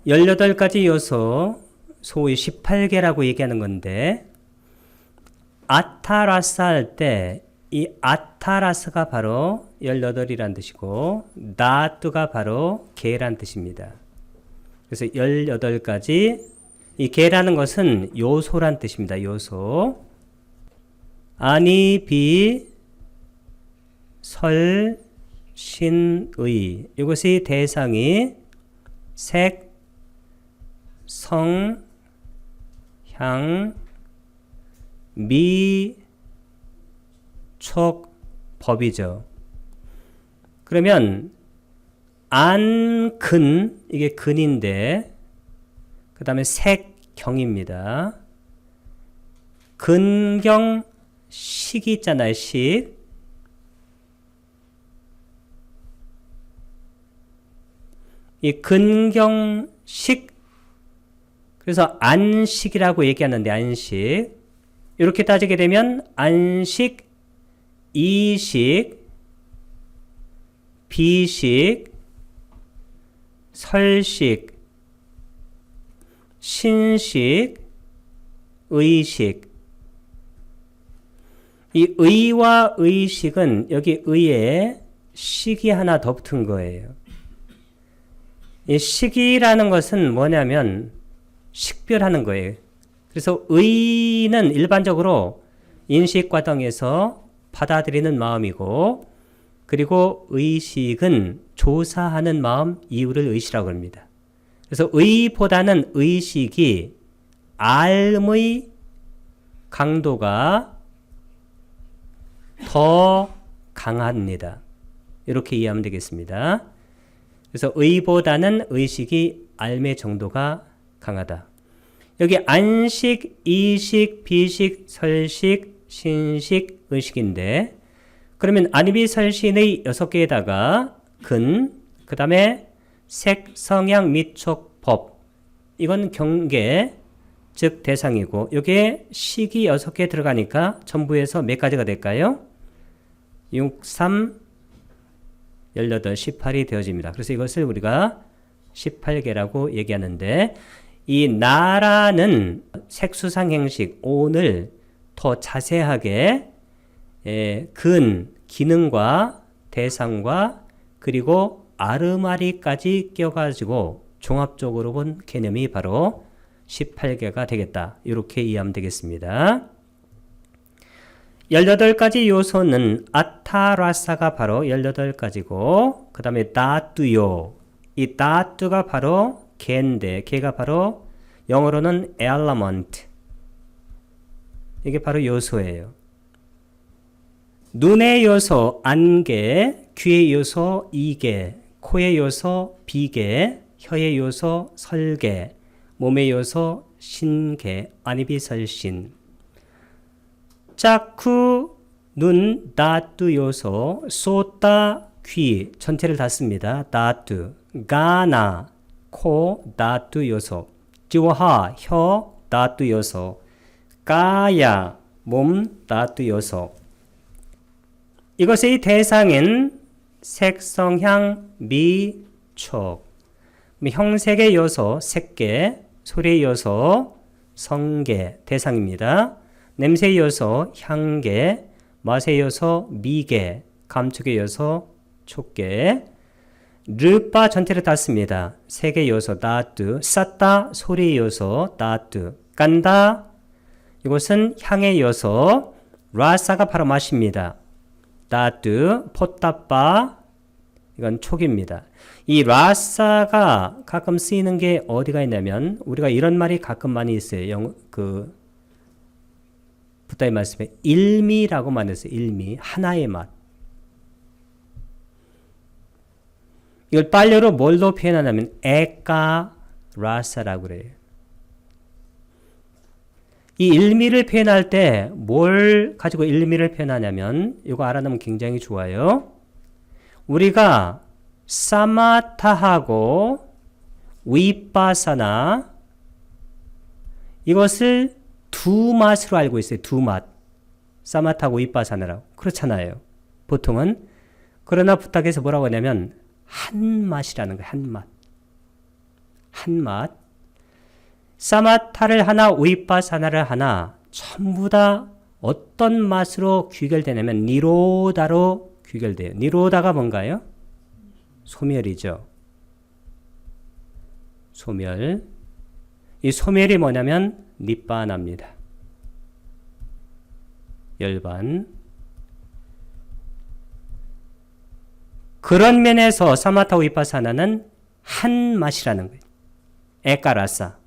18가지 요소, 소위 18개라고 얘기하는 건데, 아타라스 할 때, 이 아타라스가 바로 18이란 뜻이고, 나뚜가 바로 개란 뜻입니다. 그래서 18가지, 이 개라는 것은 요소란 뜻입니다. 요소. 아니, 비, 설, 신, 의. 이것의 대상이 색, 성, 향, 미, 촉, 법이죠. 그러면 안, 근, 이게 근인데 그 다음에 색, 경입니다. 근경, 식이 있잖아요. 식. 이 근경식, 그래서 안식이라고 얘기하는데 안식. 이렇게 따지게 되면 안식, 이식, 비식, 설식, 신식, 의식. 이 의와 의식은 여기 의에 식이 하나 더 붙은 거예요. 이 식이라는 것은 뭐냐면 식별하는 거예요. 그래서 의는 일반적으로 인식 과정에서 받아들이는 마음이고, 그리고 의식은 조사하는 마음, 이유를 의식이라고 합니다. 그래서 의보다는 의식이 알의 강도가 더 강합니다. 이렇게 이해하면 되겠습니다. 그래서 의보다는 의식이 알의 정도가 강하다. 여기 안식, 이식, 비식, 설식, 신식, 의식인데, 그러면 안비 설신의 6개에다가 근, 그 다음에 색, 성향, 미촉, 법. 이건 경계, 즉 대상이고, 여기에 식이 6개 들어가니까 전부에서 몇 가지가 될까요? 6, 3, 18, 18이 되어집니다. 그래서 이것을 우리가 18개라고 얘기하는데, 이 나라는 색수상행식, 오늘 더 자세하게 기능과 대상과 그리고 아르마리까지 껴가지고 종합적으로 본 개념이 바로 18개가 되겠다. 이렇게 이해하면 되겠습니다. 18가지 요소는 아타라사가 바로 18가지고, 그 다음에 다뚜요. 이 다뚜가 바로 개인데, 개가 바로 영어로는 element. 이게 바로 요소예요. 눈의 요소 안개, 귀의 요소 이개, 코의 요소 비개, 혀의 요소 설개, 몸의 요소 신개, 아니비설신. 짜쿠, 눈, 다뚜 요소, 소따, 귀, 전체를 다 씁니다. 다뚜, 가나, 코, 다뚜 요소, 지와하, 혀, 다뚜 요소, 까야, 몸, 다뚜 요소. 이것의 대상인 색, 성, 향, 미, 촉. 형색의 요소, 색계, 소리의 요소, 성계, 대상입니다. 냄새의 요소, 향계, 맛의 요소, 미계, 감촉의 요소, 촉계. 르빠 전체를 다 씁니다. 색의 요소, 다뚜, 싸따, 소리의 요소, 다뚜, 깐다, 이것은 향의 요소, 라사가 바로 맛입니다. 다뚜, 포따빠, 이건 촉입니다. 이 라사가 가끔 쓰이는 게 어디가 있냐면, 우리가 이런 말이 가끔 많이 있어요. 부다의 말씀에 일미라고 말했어요. 일미, 하나의 맛. 이걸 빨래로 뭘로 표현하냐면 에까 라사라고 그래요. 이 일미를 표현할 때 뭘 가지고 일미를 표현하냐면, 이거 알아놓으면 굉장히 좋아요. 우리가 사마타하고 위파사나, 이것을 두 맛으로 알고 있어요. 두 맛. 사마타하고 위파사나라고. 그렇잖아요. 보통은. 그러나 부탁해서 뭐라고 하냐면 한 맛이라는 거예요. 한 맛. 한맛. 사마타를 하나 위파사나를 하나 전부 다 어떤 맛으로 귀결되냐면 니로다로 귀결돼요. 니로다가 뭔가요? 소멸이죠. 소멸. 이 소멸이 뭐냐면 니빠나입니다. 열반. 그런 면에서 사마타 위파사나는 한 맛이라는 거예요. 에까라사.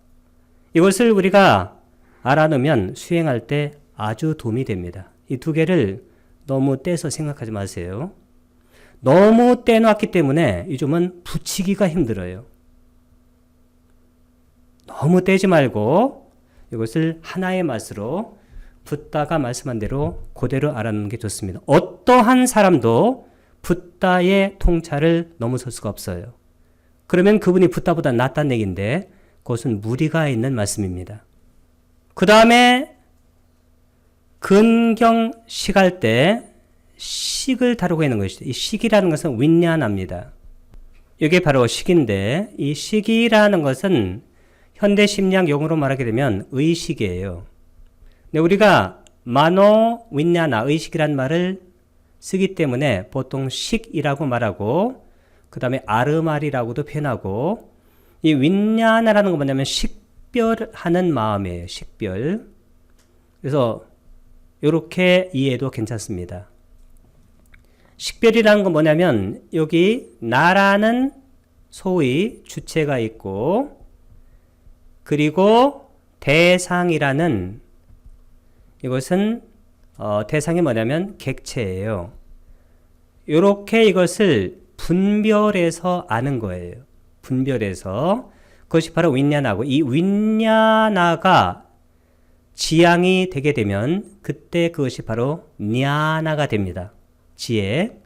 이것을 우리가 알아놓으면 수행할 때 아주 도움이 됩니다. 이 두 개를 너무 떼서 생각하지 마세요. 너무 떼놨기 때문에 요즘은 붙이기가 힘들어요. 너무 떼지 말고 이것을 하나의 맛으로 붓다가 말씀한 대로 그대로 알아놓는 게 좋습니다. 어떠한 사람도 붓다의 통찰을 넘어설 수가 없어요. 그러면 그분이 붓다보다 낫다는 얘기인데 그것은 무리가 있는 말씀입니다. 그 다음에 근경식 할 때 식을 다루고 있는 것이죠. 이 식이라는 것은 윈냐나입니다. 이게 바로 식인데 이 식이라는 것은 현대 심리학 용어로 말하게 되면 의식이에요. 근데 우리가 마노 윈냐나 의식이란 말을 쓰기 때문에 보통 식이라고 말하고 그 다음에 아르말이라고도 표현하고 이 윈냐나라는 건 뭐냐면 식별하는 마음이에요. 식별. 그래서 이렇게 이해해도 괜찮습니다. 식별이라는 건 뭐냐면 여기 나라는 소위 주체가 있고 그리고 대상이라는 이것은 대상이 뭐냐면 객체예요. 이렇게 이것을 분별해서 아는 거예요. 분별해서 그것이 바로 윈냐나고 이 윈냐나가 지향이 되게 되면 그때 그것이 바로 냐나가 됩니다. 지혜.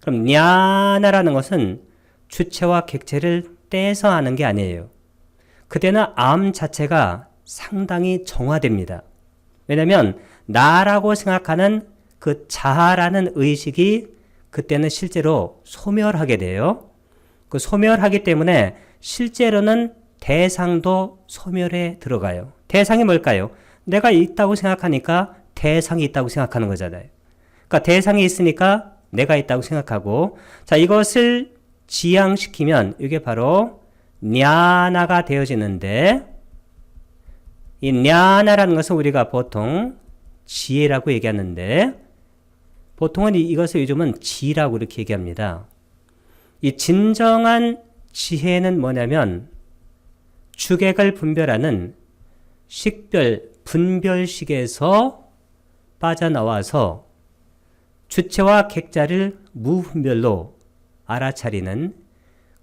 그럼 냐나라는 것은 주체와 객체를 떼서 아는 게 아니에요. 그때는 암 자체가 상당히 정화됩니다. 왜냐하면 나라고 생각하는 그 자아라는 의식이 그때는 실제로 소멸하게 돼요. 그 소멸하기 때문에 실제로는 대상도 소멸에 들어가요. 대상이 뭘까요? 내가 있다고 생각하니까 대상이 있다고 생각하는 거잖아요. 그러니까 대상이 있으니까 내가 있다고 생각하고 자 이것을 지향시키면 이게 바로 냐나가 되어지는데 이 냐나라는 것은 우리가 보통 지혜라고 얘기하는데 보통은 이것을 요즘은 지라고 이렇게 얘기합니다. 이 진정한 지혜는 뭐냐면 주객을 분별하는 식별, 분별식에서 빠져나와서 주체와 객자를 무분별로 알아차리는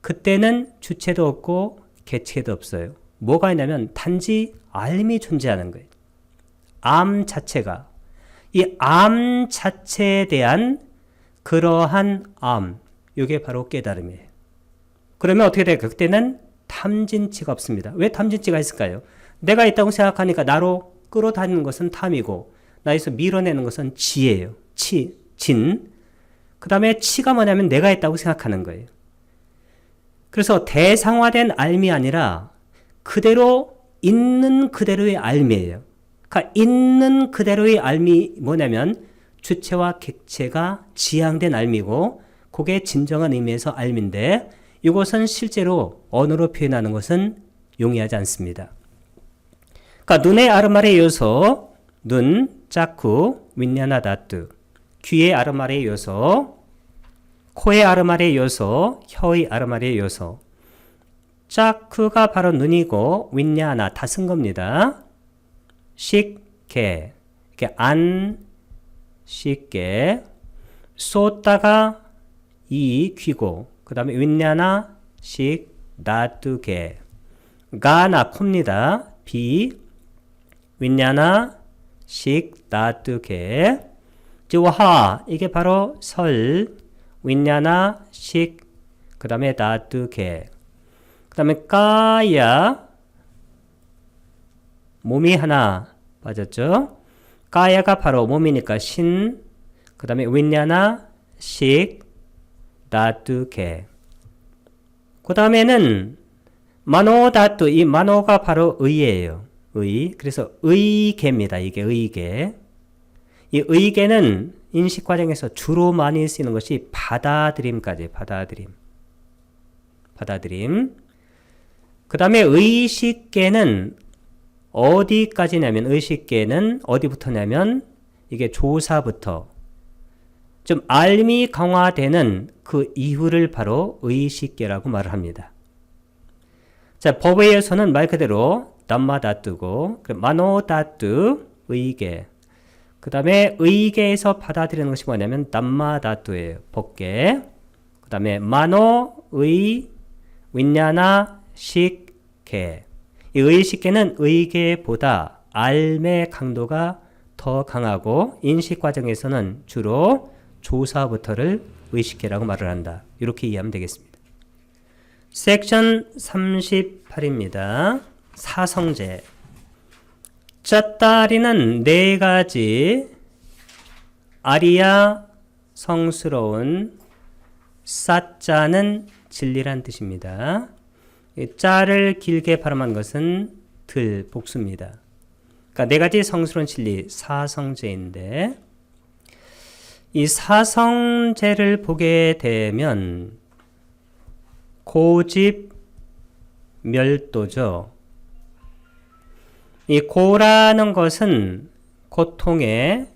그때는 주체도 없고 객체도 없어요. 뭐가 있냐면 단지 알미 존재하는 거예요. 암 자체가. 이 암 자체에 대한 그러한 암, 이게 바로 깨달음이에요. 그러면 어떻게 될까요? 그때는 탐진치가 없습니다. 왜 탐진치가 있을까요? 내가 있다고 생각하니까 나로 끌어다니는 것은 탐이고 나에서 밀어내는 것은 지예요. 진. 그 다음에 치가 뭐냐면 내가 있다고 생각하는 거예요. 그래서 대상화된 알미 아니라 그대로 있는 그대로의 알미예요. 그러니까 있는 그대로의 알미 뭐냐면 주체와 객체가 지향된 알미고 그게 진정한 의미에서 알미인데 이것은 실제로 언어로 표현하는 것은 용이하지 않습니다. 그러니까 눈의 아르마레 요소, 눈, 짜쿠, 윈냐나 다뚜, 귀의 아르마레 요소, 코의 아르마레 요소, 혀의 아르마레 요소. 짜쿠가 바로 눈이고 윈냐나 다 쓴 겁니다. 식개, 이렇게 안, 식개, 쏟다가 이 귀고, 그 다음에 윈냐나 식, 나뚜개, 가나 코입니다. 비, 윈냐나 식, 나뚜개, 지와하 이게 바로 설, 윈냐나 식, 그 다음에 나뚜개, 그 다음에 까야 몸이 하나 빠졌죠. 까야가 바로 몸이니까 신, 그 다음에 윈냐나 식, 나뚜개. 그 다음에는 마노다뚜, 이 마노가 바로 의예요. 의. 그래서 의계입니다. 이게 의계. 이 의계는 인식 과정에서 주로 많이 쓰이는 것이 받아들임까지, 받아들임. 그 다음에 의식계는 어디까지냐면, 의식계는 어디부터냐면, 이게 조사부터 좀 알미 강화되는 그 이후를 바로 의식계라고 말을 합니다. 자, 법에 의해서는 말 그대로 담마다뚜고, 마노다뚜, 의계. 그 다음에 의계에서 받아들이는 것이 뭐냐면 담마다뚜예요. 법계. 그 다음에 마노, 의, 윈냐나, 식, 계. 이 의식계는 의계보다 알의 강도가 더 강하고 인식 과정에서는 주로 조사부터를 의식계라고 말을 한다. 이렇게 이해하면 되겠습니다. 섹션 38입니다. 사성제. 짜따리는 네 가지 아리야 성스러운 사자는 진리란 뜻입니다. 짜를 길게 발음한 것은 들, 복수입니다. 그러니까 네 가지 성스러운 진리, 사성제인데 이 사성제를 보게 되면 고집 멸도죠. 이 고라는 것은 고통의,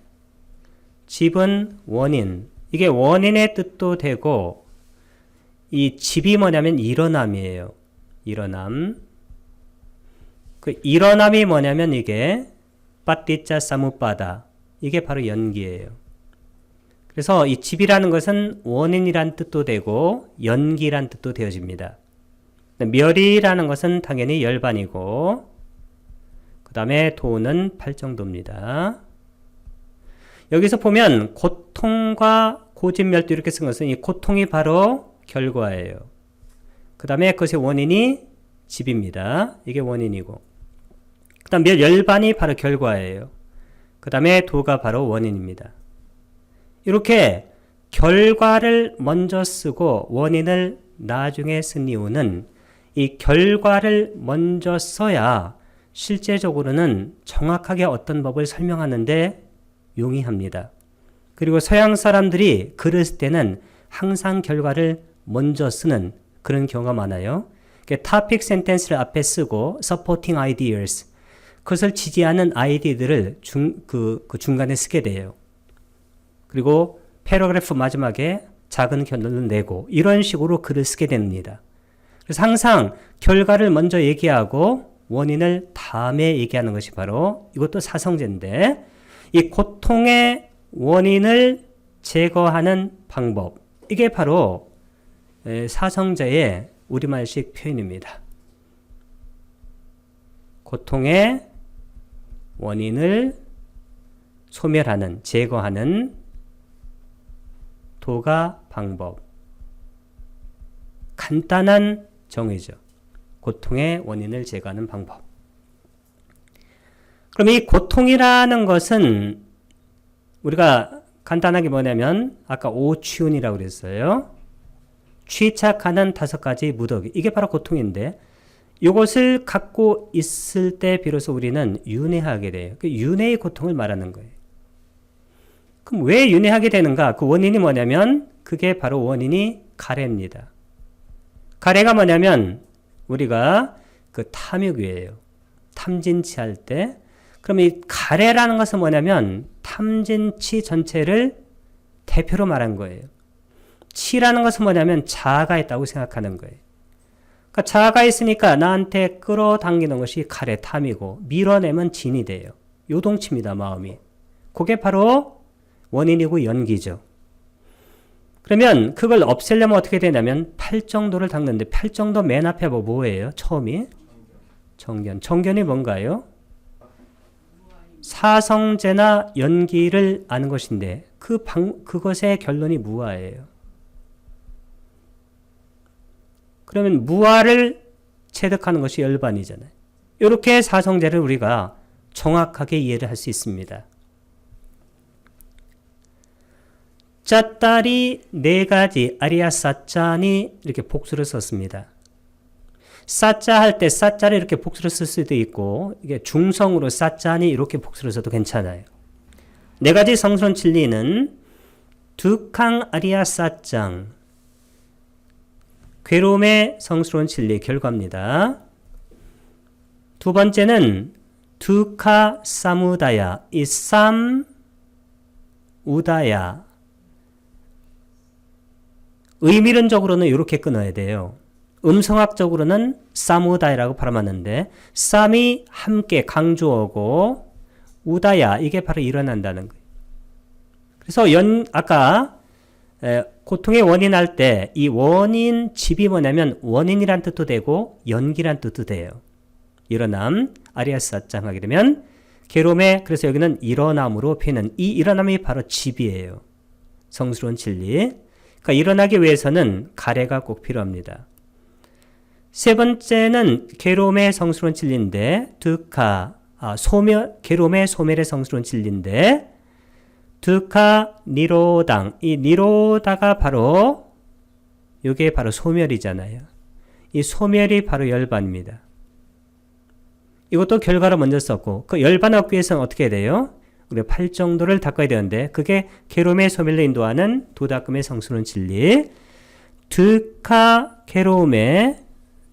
집은 원인. 이게 원인의 뜻도 되고 이 집이 뭐냐면 일어남이에요. 일어남. 그 일어남이 뭐냐면 이게 빠띠짜 사무빠다. 이게 바로 연기예요. 그래서 이 집이라는 것은 원인이란 뜻도 되고 연기란 뜻도 되어집니다. 멸이라는 것은 당연히 열반이고 그 다음에 도는 팔정도입니다. 여기서 보면 고통과 고집멸도 이렇게 쓴 것은 이 고통이 바로 결과예요. 그 다음에 그것의 원인이 집입니다. 이게 원인이고 그 다음 열반이 바로 결과예요. 그 다음에 도가 바로 원인입니다. 이렇게 결과를 먼저 쓰고 원인을 나중에 쓴 이유는 이 결과를 먼저 써야 실제적으로는 정확하게 어떤 법을 설명하는데 용이합니다. 그리고 서양 사람들이 글을 쓸 때는 항상 결과를 먼저 쓰는 그런 경우가 많아요. topic sentence를 앞에 쓰고 supporting ideas, 그것을 지지하는 아이디어들을 그 중간에 쓰게 돼요. 그리고 패러그래프 마지막에 작은 결론을 내고 이런 식으로 글을 쓰게 됩니다. 그래서 항상 결과를 먼저 얘기하고 원인을 다음에 얘기하는 것이 바로 이것도 사성제인데 이 고통의 원인을 제거하는 방법, 이게 바로 사성제의 우리말식 표현입니다. 고통의 원인을 소멸하는, 제거하는 도가 방법. 간단한 정의죠. 고통의 원인을 제거하는 방법. 그럼 이 고통이라는 것은 우리가 간단하게 뭐냐면 아까 오취운이라고 그랬어요. 취착하는 5가지 무더기. 이게 바로 고통인데 이것을 갖고 있을 때 비로소 우리는 윤회하게 돼요. 그 윤회의 고통을 말하는 거예요. 그럼 왜 윤회하게 되는가? 그 원인이 뭐냐면 그게 바로 원인이 가래입니다. 가래가 뭐냐면 우리가 그 탐욕이에요. 탐진치 할 때. 그럼 이 가래라는 것은 뭐냐면 탐진치 전체를 대표로 말한 거예요. 치라는 것은 뭐냐면 자아가 있다고 생각하는 거예요. 그러니까 자아가 있으니까 나한테 끌어당기는 것이 가래 탐이고 밀어내면 진이 돼요. 요동칩니다, 마음이. 그게 바로 원인이고 연기죠. 그러면 그걸 없애려면 어떻게 되냐면 팔정도를 닦는데 팔정도 맨 앞에 뭐예요? 처음이? 정견. 정견이 뭔가요? 사성제나 연기를 아는 것인데 그것의 결론이 무아예요. 그러면 무아를 체득하는 것이 열반이잖아요. 이렇게 사성제를 우리가 정확하게 이해를 할 수 있습니다. 짜따리 4가지 아리야 사짠이 이렇게 복수를 썼습니다. 싸자 할 때 싸자를 이렇게 복수로 쓸 수도 있고 이게 중성으로 싸자니 이렇게 복수로 써도 괜찮아요. 네 가지 성스러운 진리는 두캉 아리아 싸짱 괴로움의 성스러운 진리의 결과입니다. 두 번째는 두카 사무다야 이 쌈 우다야 의미론적으로는 이렇게 끊어야 돼요. 음성학적으로는 사무다야라고 발음하는데 쌈이 함께 강조어고 우다야 이게 바로 일어난다는 거예요. 그래서 아까 고통의 원인 할 때 이 원인 집이 뭐냐면 원인이란 뜻도 되고 연기란 뜻도 돼요. 일어남 아리아스아짱 하게 되면 괴로움에 그래서 여기는 일어남으로 표현한 이 일어남이 바로 집이에요. 성스러운 진리. 그러니까 일어나기 위해서는 가래가 꼭 필요합니다. 세 번째는 괴로움의 성스러운 진리인데 괴로움의 소멸의 성스러운 진리인데 두카 니로당 이 니로다가 바로 이게 바로 소멸이잖아요. 이 소멸이 바로 열반입니다. 이것도 결과로 먼저 썼고 그 열반 얻기 위해서는 어떻게 해야 돼요? 우리 팔정도를 닦아야 되는데 그게 괴로움의 소멸로 인도하는 도닦음의 성스러운 진리 두카 괴로움의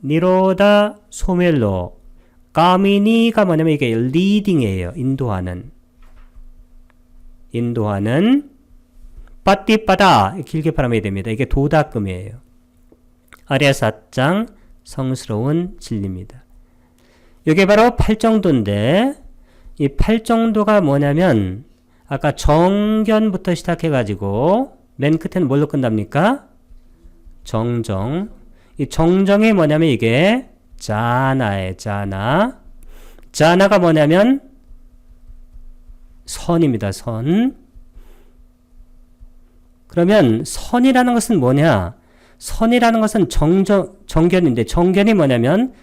니로다 소멸로 가미니가 뭐냐면 이게 리딩이에요. 인도하는 빠띠빠다 길게 발음해야 됩니다. 이게 도닦음이에요. 아리아사짱 성스러운 진리입니다. 이게 바로 팔정도인데 이 팔정도가 뭐냐면 아까 정견부터 시작해가지고 맨 끝에는 뭘로 끝납니까? 정정. 이 정정이 뭐냐면 이게 자나예요. 자나가 뭐냐면 선입니다. 선. 그러면 선이라는 것은 뭐냐? 선이라는 것은 정견인데 정견이 뭐냐면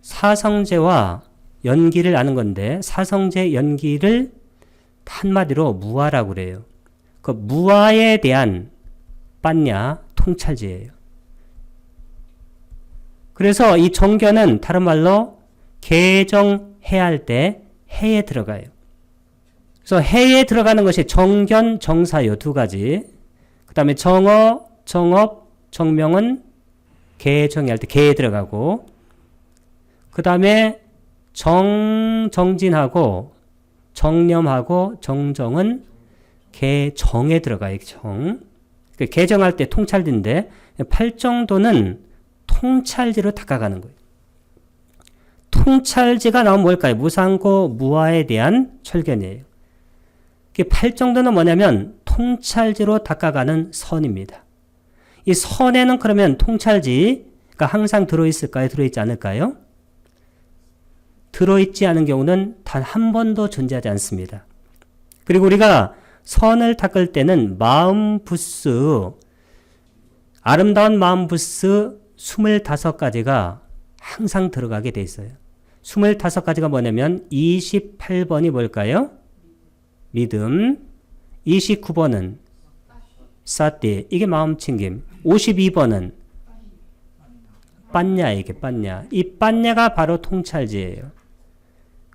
사성제와 연기를 아는 건데 사성제 연기를 한마디로 무아라고 그래요. 그 무아에 대한 빤냐 통찰지예요. 그래서 이 정견은 다른 말로 개정해야 할 때 해에 들어가요. 그래서 해에 들어가는 것이 정견, 정사요 두 가지. 그 다음에 정어, 정업, 정명은 개정할 때 개에 들어가고 그 다음에 정진하고 정념하고 정정은 개정에 들어가요. 정. 개정할 때 통찰지인데 팔정도는 통찰지로 닦아가는 거예요. 통찰지가 나오면 뭘까요? 무상고 무아에 대한 철견이에요. 팔정도는 뭐냐면 통찰지로 닦아가는 선입니다. 이 선에는 그러면 통찰지가 항상 들어있을까요? 들어있지 않을까요? 들어있지 않은 경우는 단 한 번도 존재하지 않습니다. 그리고 우리가 선을 닦을 때는 마음 부스, 아름다운 마음 부스 25가지가 항상 들어가게 돼 있어요. 25가지가 뭐냐면 28번이 뭘까요? 믿음. 29번은 사띠. 이게 마음챙김. 52번은 빤냐. 이게 빤냐. 이 빤냐가 바로 통찰지예요.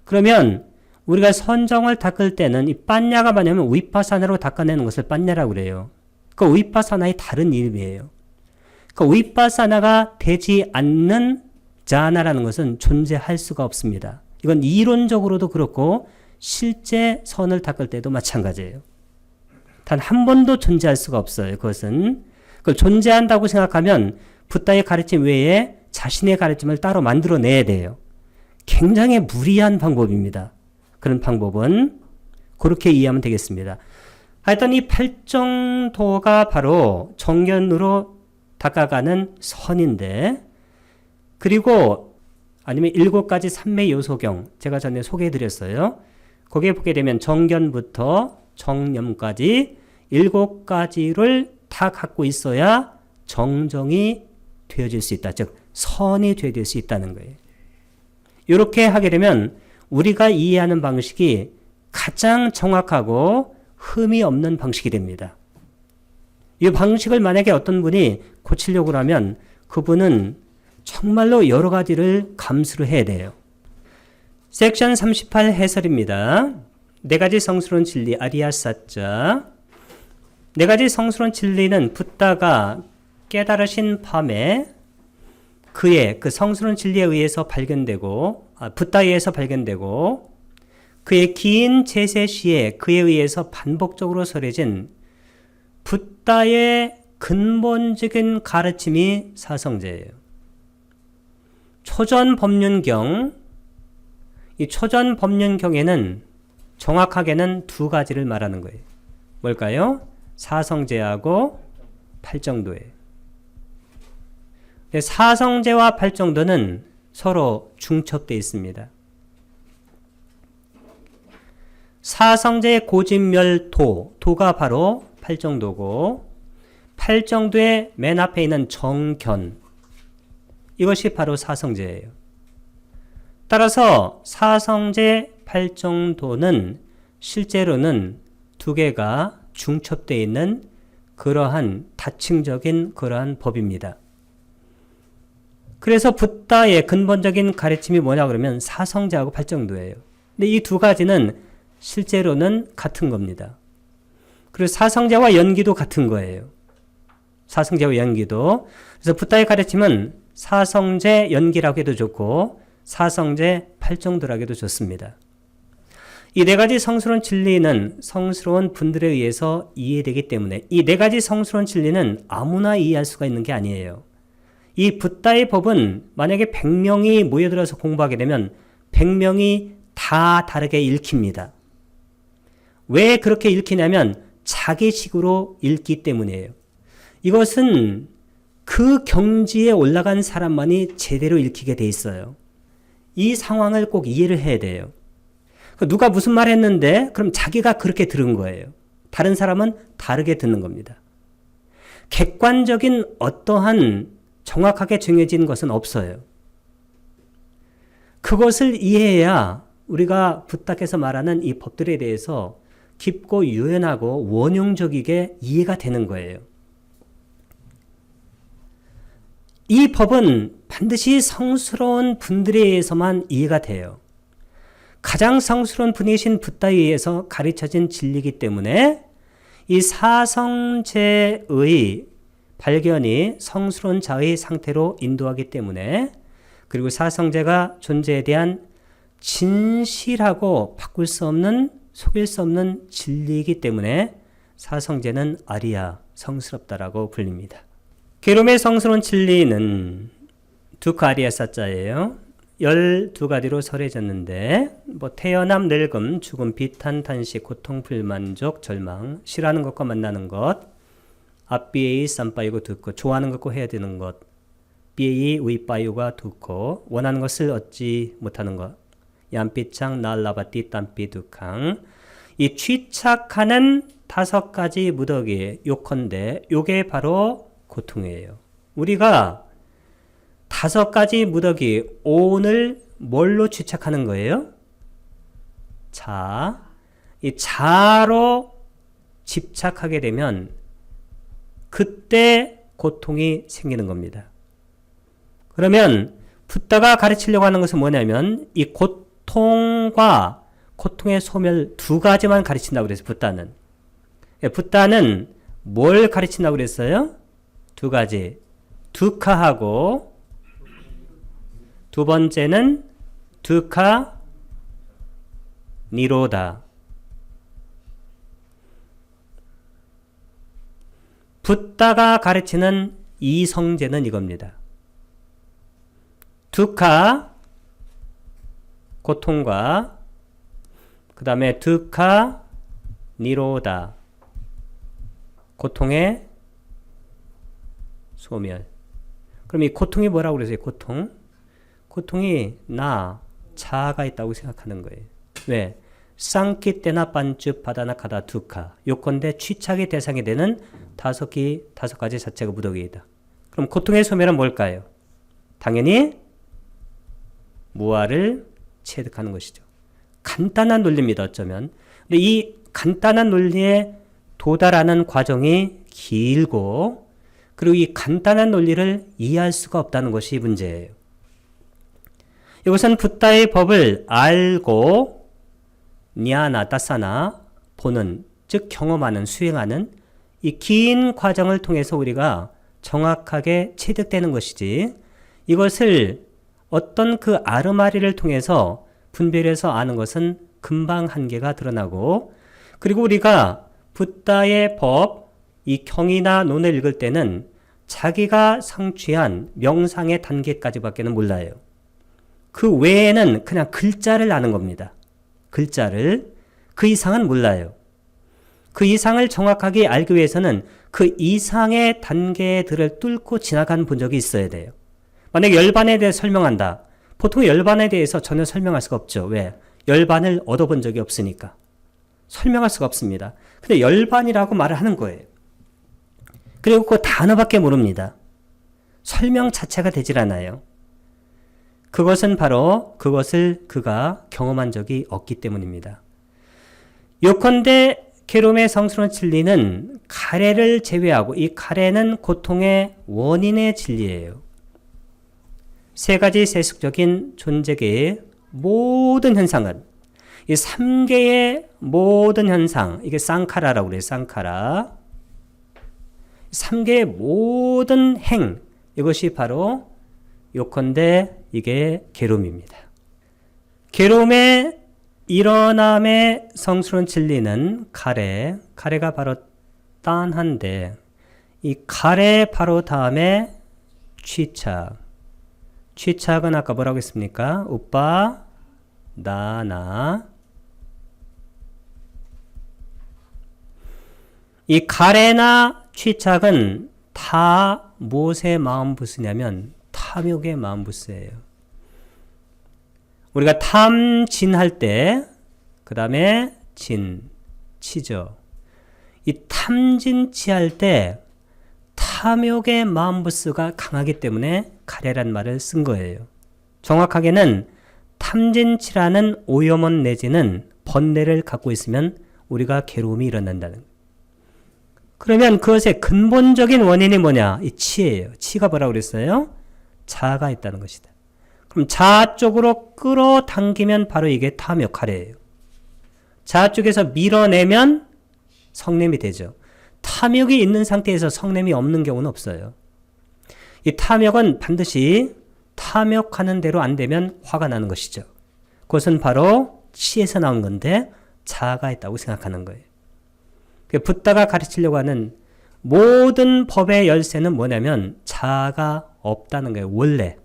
그러면 우리가 선정을 닦을 때는 이 빤냐가 뭐냐면 위파사나로 닦아내는 것을 빤냐라고 그래요. 그 위파사나의 다른 이름이에요. 그 위파사나가 되지 않는 자나라는 것은 존재할 수가 없습니다. 이건 이론적으로도 그렇고 실제 선을 닦을 때도 마찬가지예요. 단 한 번도 존재할 수가 없어요. 그것은 그걸 존재한다고 생각하면 붓다의 가르침 외에 자신의 가르침을 따로 만들어내야 돼요. 굉장히 무리한 방법입니다. 그런 방법은 그렇게 이해하면 되겠습니다. 하여튼 이 팔정도가 바로 정견으로 닦아가는 선인데 그리고 아니면 7가지 삼매 요소경 제가 전에 소개해드렸어요. 거기에 보게 되면 정견부터 정념까지 7가지를 다 갖고 있어야 정정이 되어질 수 있다. 즉 선이 되어질 수 있다는 거예요. 이렇게 하게 되면 우리가 이해하는 방식이 가장 정확하고 흠이 없는 방식이 됩니다. 이 방식을 만약에 어떤 분이 고치려고 하면 그분은 정말로 여러 가지를 감수를 해야 돼요. 섹션 38 해설입니다. 네 가지 성스러운 진리 아리아사자. 네 가지 성스러운 진리는 붓다가 깨달으신 밤에 그의 그 성스러운 진리에 의해서 발견되고 붓다에 의해서 발견되고 그의 긴 제세 시에 그에 의해서 반복적으로 설해진 붓다의 근본적인 가르침이 사성제예요. 초전법륜경, 이 초전법륜경에는 정확하게는 두 가지를 말하는 거예요. 뭘까요? 사성제하고 팔정도예요. 사성제와 팔정도는 서로 중첩되어 있습니다. 사성제의 고진멸도, 도가 바로 팔정도고 팔정도의 맨 앞에 있는 정견, 이것이 바로 사성제예요. 따라서 사성제, 팔정도는 실제로는 두 개가 중첩되어 있는 그러한 다층적인 그러한 법입니다. 그래서 붓다의 근본적인 가르침이 뭐냐 그러면 사성제하고 팔정도예요. 근데 이 두 가지는 실제로는 같은 겁니다. 그리고 사성제와 연기도 같은 거예요. 사성제와 연기도. 그래서 붓다의 가르침은 사성제 연기라고 해도 좋고 사성제 팔정도라고 해도 좋습니다. 이 네 가지 성스러운 진리는 성스러운 분들에 의해서 이해되기 때문에 이 네 가지 성스러운 진리는 아무나 이해할 수가 있는 게 아니에요. 이 붓다의 법은 만약에 100명이 모여들어서 공부하게 되면 100명이 다 다르게 읽힙니다. 왜 그렇게 읽히냐면 자기식으로 읽기 때문이에요. 이것은 그 경지에 올라간 사람만이 제대로 읽히게 돼 있어요. 이 상황을 꼭 이해를 해야 돼요. 누가 무슨 말 했는데 그럼 자기가 그렇게 들은 거예요. 다른 사람은 다르게 듣는 겁니다. 객관적인 어떠한 정확하게 정해진 것은 없어요. 그것을 이해해야 우리가 붓다께서 말하는 이 법들에 대해서 깊고 유연하고 원용적이게 이해가 되는 거예요. 이 법은 반드시 성스러운 분들에 의해서만 이해가 돼요. 가장 성스러운 분이신 붓다에 의해서 가르쳐진 진리이기 때문에 이 사성제의 발견이 성스러운 자의 상태로 인도하기 때문에 그리고 사성제가 존재에 대한 진실하고 바꿀 수 없는 속일 수 없는 진리이기 때문에 사성제는 아리야, 성스럽다라고 불립니다. 게롬의 성스러운 진리는 두카 아리야 사자예요. 12가지로 설해졌는데 태어남, 늙음, 죽음, 비탄, 탄식, 고통, 불만족, 절망, 싫어하는 것과 만나는 것, 앞비에이 쌈바이고 듣고 좋아하는 것과 해야 되는 것, 비에이 위바이오가 듣고 원하는 것을 얻지 못하는 것, 얀피창 날라바띠 땀비 두캉. 이 취착하는 5가지 무더기 요컨대 요게 바로 고통이에요. 우리가 5가지 무더기 오늘 뭘로 취착하는 거예요? 자, 이 자로 집착하게 되면 그때 고통이 생기는 겁니다. 그러면 붓다가 가르치려고 하는 것은 뭐냐면 이 고통과 고통의 소멸 2가지만 가르친다고 그랬어요. 붓다는 뭘 가르친다고 그랬어요? 2가지. 두카하고 두 번째는 두카 니로다. 붓다가 가르치는 이성제는 이겁니다. 두카 고통과 그 다음에 두카 니로다 고통의 소멸. 그럼 이 고통이 뭐라고 그러세요? 고통이 나 자아가 있다고 생각하는 거예요. 왜? 쌍기 때나 반주 바다나 가다 두카 요건대 취착의 대상이 되는 5가지 자체가 무더기이다. 그럼 고통의 소멸은 뭘까요? 당연히 무아를 체득하는 것이죠. 간단한 논리입니다. 어쩌면. 근데 이 간단한 논리에 도달하는 과정이 길고 그리고 이 간단한 논리를 이해할 수가 없다는 것이 문제예요. 이것은 붓다의 법을 알고 냐나 따사나 보는, 즉 경험하는, 수행하는 이 긴 과정을 통해서 우리가 정확하게 체득되는 것이지, 이것을 어떤 그 아르마리를 통해서 분별해서 아는 것은 금방 한계가 드러나고, 그리고 우리가 붓다의 법, 이 경이나 논을 읽을 때는 자기가 성취한 명상의 단계까지밖에는 몰라요. 그 외에는 그냥 글자를 아는 겁니다. 글자를. 그 이상은 몰라요. 그 이상을 정확하게 알기 위해서는 그 이상의 단계들을 뚫고 지나간 본 적이 있어야 돼요. 만약에 열반에 대해 설명한다. 보통 열반에 대해서 전혀 설명할 수가 없죠. 왜? 열반을 얻어본 적이 없으니까. 설명할 수가 없습니다. 근데 열반이라고 말을 하는 거예요. 그리고 그 단어밖에 모릅니다. 설명 자체가 되질 않아요. 그것은 바로 그것을 그가 경험한 적이 없기 때문입니다. 요컨대 게롬의 성스러운 진리는 가래를 제외하고, 이 가래는 고통의 원인의 진리예요. 세 가지 세속적인 존재계의 모든 현상은, 이 3개의 모든 현상, 이게 쌍카라라고 그래요. 쌍카라. 3개의 모든 행, 이것이 바로 요컨대 이게 게롬입니다. 게롬의 일어남의 성스러운 진리는 가래가 바로 딴한데, 이 가래 바로 다음에 취착은 아까 뭐라고 했습니까? 우빠 나나. 이 가래나 취착은 다 무엇의 마음부스냐면 탐욕의 마음부스예요. 우리가 탐진할 때, 그 다음에 치죠. 이 탐진치할 때 탐욕의 마음부스가 강하기 때문에 가래란 말을 쓴 거예요. 정확하게는 탐진치라는 오염원 내지는 번뇌를 갖고 있으면 우리가 괴로움이 일어난다는 거예요. 그러면 그것의 근본적인 원인이 뭐냐? 이 치예요. 치가 뭐라고 그랬어요? 자아가 있다는 것이다. 그럼 자아 쪽으로 끌어당기면 바로 이게 탐욕 가래예요. 자아 쪽에서 밀어내면 성냄이 되죠. 탐욕이 있는 상태에서 성냄이 없는 경우는 없어요. 이 탐욕은 반드시 탐욕하는 대로 안 되면 화가 나는 것이죠. 그것은 바로 치에서 나온 건데 자아가 있다고 생각하는 거예요. 붓다가 가르치려고 하는 모든 법의 열쇠는 뭐냐면 자아가 없다는 거예요. 원래.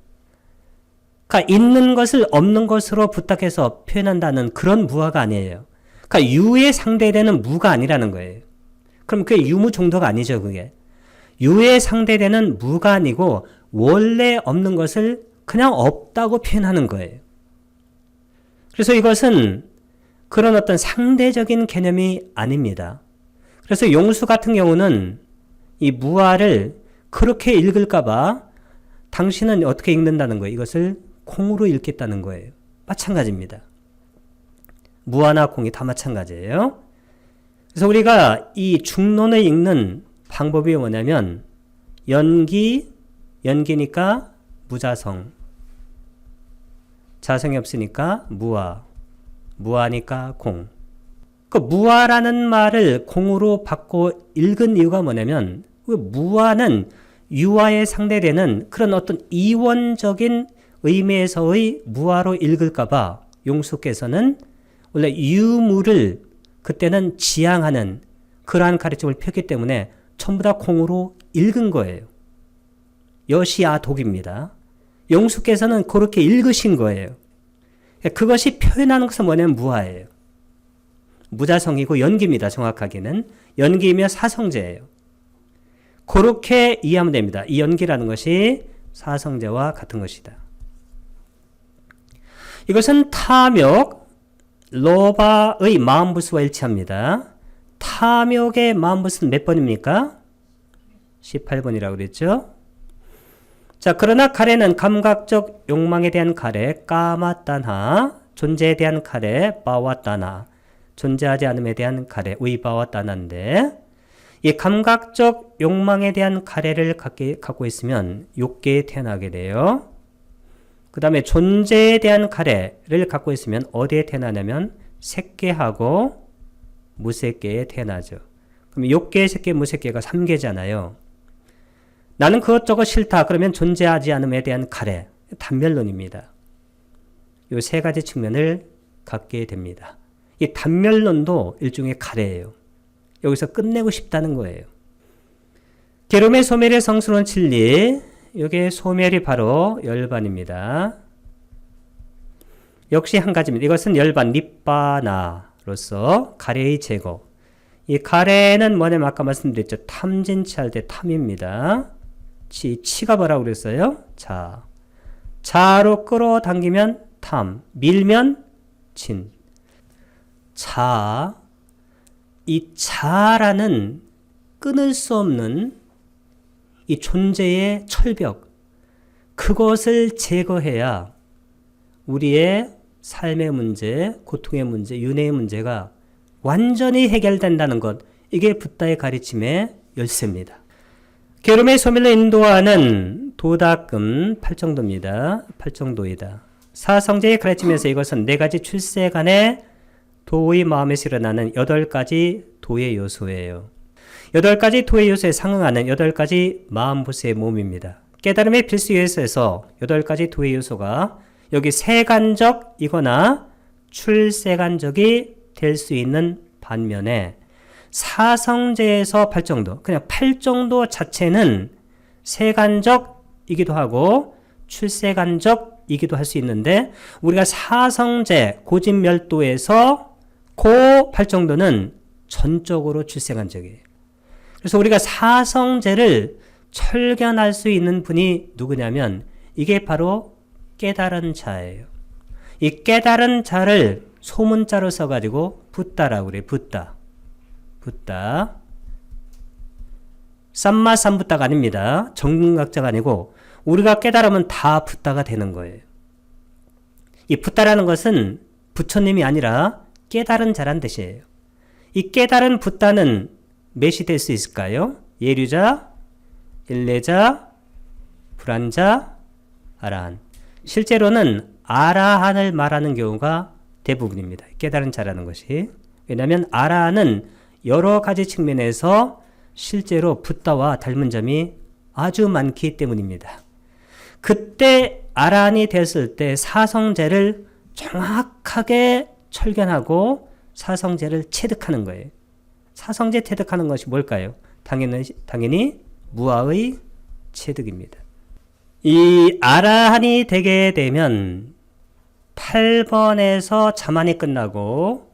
그러니까 있는 것을 없는 것으로 부탁해서 표현한다는 그런 무아가 아니에요. 그러니까 유에 상대되는 무가 아니라는 거예요. 그럼 그게 유무종도가 아니죠. 그게. 유에 상대되는 무가 아니고 원래 없는 것을 그냥 없다고 표현하는 거예요. 그래서 이것은 그런 어떤 상대적인 개념이 아닙니다. 그래서 용수 같은 경우는 이 무아를 그렇게 읽을까봐 당신은 어떻게 읽는다는 거예요? 이것을 콩으로 읽겠다는 거예요. 마찬가지입니다. 무아나 콩이 다 마찬가지예요. 그래서 우리가 이 중론을 읽는 방법이 뭐냐면 연기니까 무자성, 자성이 없으니까 무아니까 공. 그 무아라는 말을 공으로 바꿔 읽은 이유가 뭐냐면 무아는 유아에 상대되는 그런 어떤 이원적인 의미에서의 무아로 읽을까봐 용수께서는 원래 유무를 그때는 지향하는 그러한 가르침을 폈기 때문에 전부 다 공으로 읽은 거예요. 여시아독입니다. 용수께서는 그렇게 읽으신 거예요. 그것이 표현하는 것은 뭐냐면 무아예요. 무자성이고 연기입니다. 정확하게는 연기이며 사성제예요. 그렇게 이해하면 됩니다. 이 연기라는 것이 사성제와 같은 것이다. 이것은 탐욕, 로바의 마음부스와 일치합니다. 탐욕의 마음부스는 몇 번입니까? 18번이라고 그랬죠. 자, 그러나 가래는 감각적 욕망에 대한 가래, 까마따나, 존재에 대한 가래, 바와따나, 존재하지 않음에 대한 가래, 의바와따나인데, 이 감각적 욕망에 대한 가래를 갖고 있으면 욕계에 태어나게 돼요. 그 다음에 존재에 대한 가래를 갖고 있으면 어디에 태어나냐면 색계하고 무색계에 태어나죠. 그럼 욕계, 색계, 무색계가 3계잖아요. 나는 그것저것 싫다. 그러면 존재하지 않음에 대한 가래, 단멸론입니다. 이 세 가지 측면을 갖게 됩니다. 이 단멸론도 일종의 가래예요. 여기서 끝내고 싶다는 거예요. 계롬의 소멸의 성스러운 진리, 이게 소멸이 바로 열반입니다. 역시 한 가지입니다. 이것은 열반, 니빠나로서 가래의 제거. 이 가래는 뭐냐면 아까 말씀드렸죠. 탐진치할 때 탐입니다. 치가 뭐라고 그랬어요? 자. 자로 끌어당기면 탐, 밀면 진. 자, 이 자라는 끊을 수 없는 이 존재의 철벽, 그것을 제거해야 우리의 삶의 문제, 고통의 문제, 윤회의 문제가 완전히 해결된다는 것, 이게 붓다의 가르침의 열쇠입니다. 계롬의 소멸로 인도하는 도다금 팔정도입니다. 팔정도이다. 사성제의 가르침에서 이것은 네 가지 출세간의 도의 마음에서 일어나는 8가지 도의 요소예요. 8가지 도의 요소에 상응하는 8가지 마음부스의 몸입니다. 깨달음의 필수 요소에서 8가지 도의 요소가 여기 세간적이거나 출세간적이 될 수 있는 반면에 사성제에서 팔정도, 그냥 팔정도 자체는 세간적이기도 하고 출세간적이기도 할 수 있는데 우리가 사성제 고진멸도에서 그 팔정도는 전적으로 출세간적이에요. 그래서 우리가 사성제를 철견할 수 있는 분이 누구냐면 이게 바로 깨달은 자예요. 이 깨달은 자를 소문자로 써가지고 붓다라고 그래요. 붓다. 쌈마삼붓다가 아닙니다. 정근각자가 아니고 우리가 깨달으면 다 붓다가 되는 거예요. 이 붓다라는 것은 부처님이 아니라 깨달은 자란 뜻이에요. 이 깨달은 붓다는 몇이 될 수 있을까요? 예류자, 일례자, 불안자, 아라한. 실제로는 아라한을 말하는 경우가 대부분입니다. 깨달은 자라는 것이. 왜냐하면 아라한은 여러 가지 측면에서 실제로 붓다와 닮은 점이 아주 많기 때문입니다. 그때 아라한이 됐을 때 사성제를 정확하게 철견하고 사성제를 체득하는 거예요. 사성제 체득하는 것이 뭘까요? 당연히 무아의 체득입니다. 이 아라한이 되게 되면 8번에서 자만이 끝나고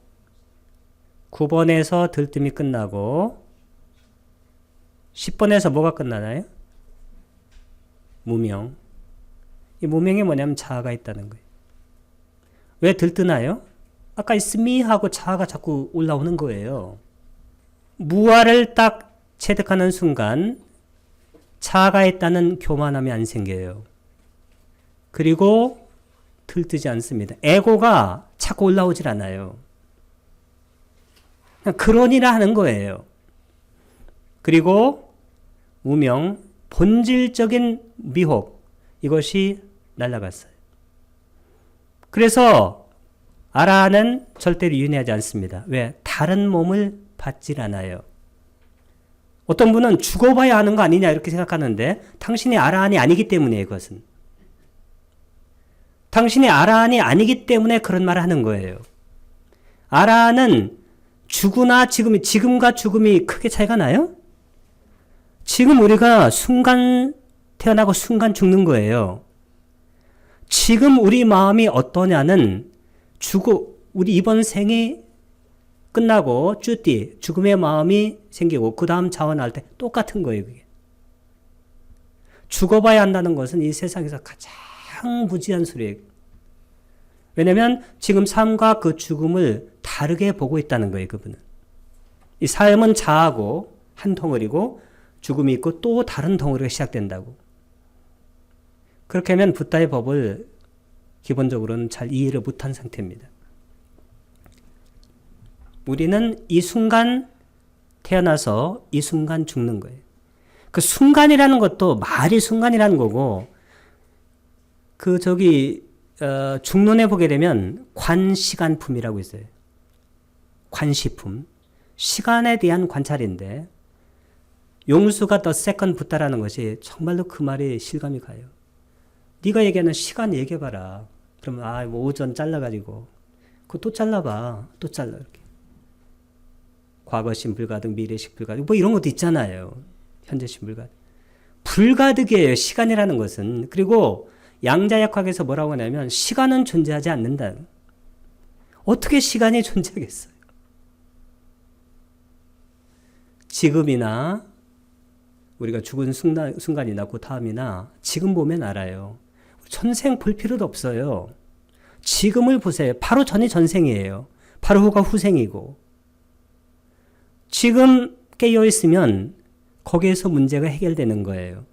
9번에서 들뜸이 끝나고 10번에서 뭐가 끝나나요? 무명. 이 무명이 뭐냐면 자아가 있다는 거예요. 왜 들뜨나요? 아까 있음이 하고 자아가 자꾸 올라오는 거예요. 무아를 딱 체득하는 순간 자아가 있다는 교만함이 안 생겨요. 그리고 들뜨지 않습니다. 에고가 자꾸 올라오질 않아요. 그냥 그러니라 하는 거예요. 그리고 무명, 본질적인 미혹, 이것이 날아갔어요. 그래서 아라한은 절대로 윤회하지 않습니다. 왜? 다른 몸을 받질 않아요. 어떤 분은 죽어봐야 하는 거 아니냐 이렇게 생각하는데 당신이 아라한이 아니기 때문에 이것은. 당신이 아라한이 아니기 때문에 그런 말을 하는 거예요. 아라한은 죽으나 지금과 죽음이 크게 차이가 나요? 지금 우리가 순간 태어나고 순간 죽는 거예요. 지금 우리 마음이 어떠냐는 우리 이번 생이 끝나고 쭈띠 죽음의 마음이 생기고 그 다음 자원할 때 똑같은 거예요. 그게. 죽어봐야 한다는 것은 이 세상에서 가장 무지한 소리예요. 왜냐하면 지금 삶과 그 죽음을 다르게 보고 있다는 거예요. 그분은. 이 삶은 자하고 한 덩어리고 죽음이 있고 또 다른 덩어리가 시작된다고. 그렇게 하면 붓다의 법을 기본적으로는 잘 이해를 못한 상태입니다. 우리는 이 순간 태어나서 이 순간 죽는 거예요. 그 순간이라는 것도 말이 순간이라는 거고, 중론에 보게 되면 관시간품이라고 있어요. 관시품. 시간에 대한 관찰인데, 용수가 the second 붙다라는 것이 정말로 그 말이 실감이 가요. 네가 얘기하는 시간 얘기해봐라. 그러면 뭐 오전 잘라가지고 그거 또 잘라봐. 또 잘라 이렇게. 과거심 불가득, 미래식 불가득 뭐 이런 것도 있잖아요. 현재심 불가득. 불가득이에요. 시간이라는 것은. 그리고 양자역학에서 뭐라고 하냐면 시간은 존재하지 않는다. 어떻게 시간이 존재하겠어요? 지금이나 우리가 죽은 순간이나 그 다음이나 지금 보면 알아요. 전생 볼 필요도 없어요. 지금을 보세요. 바로 전이 전생이에요. 바로 후가 후생이고. 지금 깨어있으면 거기에서 문제가 해결되는 거예요.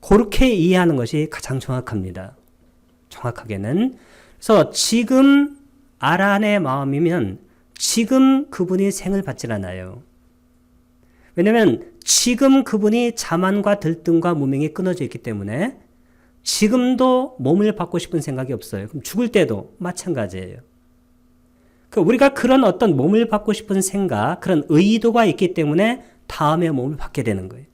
그렇게 이해하는 것이 가장 정확합니다. 정확하게는. 그래서 지금 아란의 마음이면 지금 그분이 생을 받질 않아요. 왜냐하면 지금 그분이 자만과 들뜸과 무명이 끊어져 있기 때문에 지금도 몸을 받고 싶은 생각이 없어요. 그럼 죽을 때도 마찬가지예요. 우리가 그런 어떤 몸을 받고 싶은 생각, 그런 의도가 있기 때문에 다음에 몸을 받게 되는 거예요.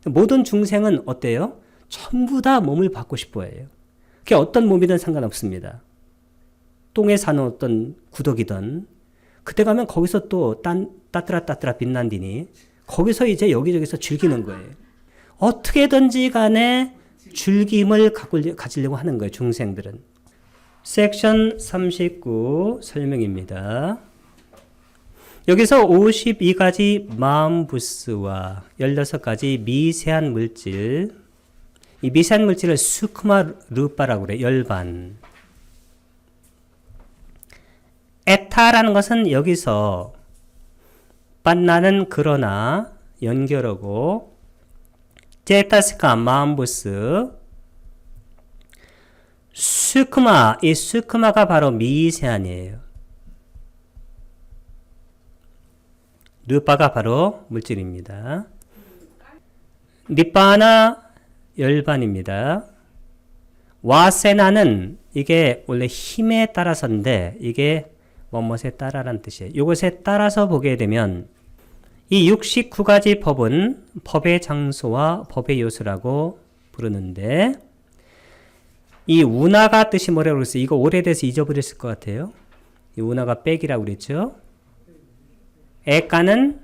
모든 중생은 어때요? 전부 다 몸을 받고 싶어 해요. 그게 어떤 몸이든 상관없습니다. 똥에 사는 어떤 구덕이든 그때 가면 거기서 또 따뜨라 빛난 뒤니 거기서 이제 여기저기서 즐기는 거예요. 어떻게든지 간에 즐김을 가지려고 하는 거예요. 중생들은. 섹션 39 설명입니다. 여기서 52가지 마음부스와 16가지 미세한 물질, 이 미세한 물질을 수크마 루파라고 그래요. 열반. 에타라는 것은 여기서 만나는 그러나 연결하고 제타스카 마음부스 수크마, 이 수크마가 바로 미세한이에요. 르파가 바로 물질입니다. 니빠나 열반입니다. 와세나는 이게 원래 힘에 따라서인데 이게 뭐뭇에 따라라는 뜻이에요. 이것에 따라서 보게 되면 이 69가지 법은 법의 장소와 법의 요소라고 부르는데 이 운하가 뜻이 뭐라고 그랬어요? 이거 오래돼서 잊어버렸을 것 같아요. 이 운하가 백이라고 그랬죠. 에까는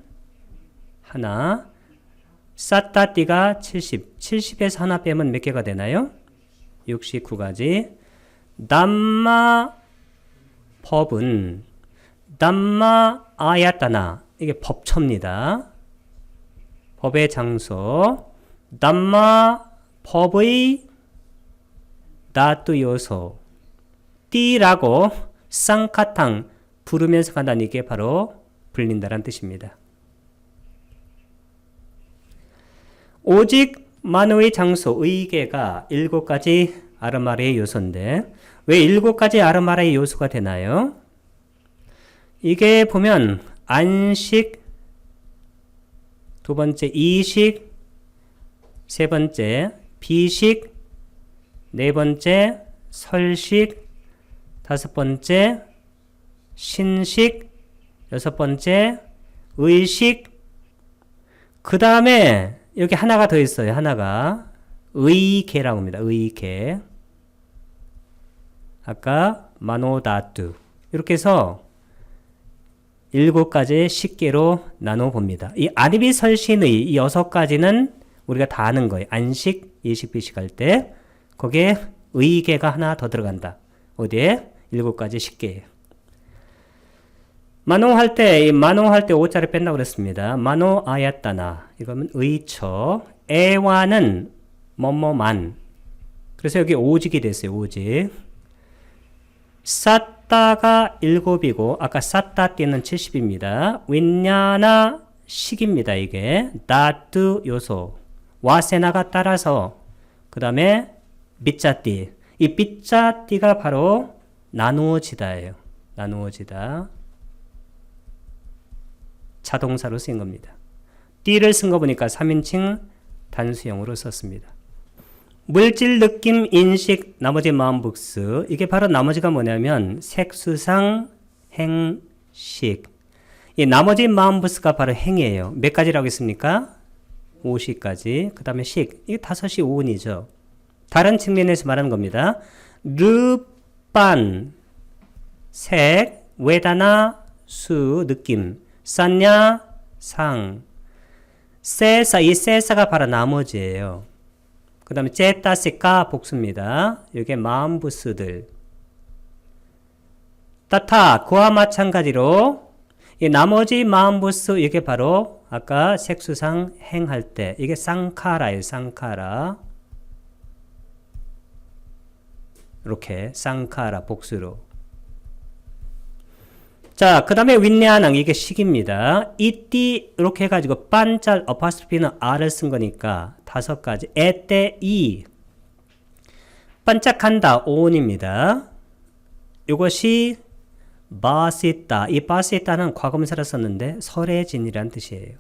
하나, 사따띠가 70. 70에서 하나 빼면 몇 개가 되나요? 69가지. 담마 법은 담마 아야따나 이게 법처입니다. 법의 장소. 담마 법의 나뚜 요소. 띠라고 쌍카탕 부르면서 간다는 이게 바로 불린다란 뜻입니다. 오직 만호의 장소, 의계가 7가지 아르마르의 요소인데 왜 7가지 아르마르의 요소가 되나요? 이게 보면 안식, 두 번째 이식, 세 번째 비식, 네 번째 설식, 다섯 번째 신식, 여섯 번째 의식, 그 다음에 여기 하나가 더 있어요. 하나가 의계라고 합니다. 의계. 아까 마노다뚜. 이렇게 해서 7가지 식계로 나눠 봅니다. 이 아니비설신의 이 6가지는 우리가 다 아는 거예요. 안식, 이식, 비식 할 때 거기에 의계가 하나 더 들어간다. 어디에? 7가지 식계예요. 만호할 때 5자를 뺀다고 그랬습니다. 만호 아야따나. 이거는 의처. 애와는 뭐뭐만. 그래서 여기 오직이 됐어요. 오직. 쌌다가 7이고 아까 쌌다띠는 70입니다. 윈냐나 식입니다. 이게. 나뚜 요소. 와세나가 따라서 그 다음에 빗자띠. 이 빗자띠가 바로 나누어지다예요. 나누어지다. 자동사로 쓰인 겁니다. 띠를 쓴 거 보니까 3인칭 단수형으로 썼습니다. 물질, 느낌, 인식, 나머지 마음북스. 이게 바로 나머지가 뭐냐면 색수상, 행식. 이 나머지 마음북스가 바로 행이에요. 몇 가지라고 했습니까? 50가지. 그 다음에 식. 이게 5시 5분이죠. 다른 측면에서 말하는 겁니다. 르빤, 색, 웨다나, 수, 느낌, 쌌냐, 상, 세사, 이 세사가 바로 나머지예요. 그 다음에 제따시까 복수입니다. 이게 마음부스들. 따타, 그와 마찬가지로 이 나머지 마음부스 이게 바로 아까 색수상 행할 때 이게 쌍카라예요. 쌍카라. 이렇게 쌍카라 복수로. 자, 그 다음에 윈냐낭 이게 식입니다. 이띠 이렇게 해가지고 빤짤 어파스트로피는 R을 쓴 거니까 5가지. 에때 이 반짝한다 오온입니다. 이것이 바시따. 이 바시따는 과거분사를 썼는데 설해진이란 뜻이에요.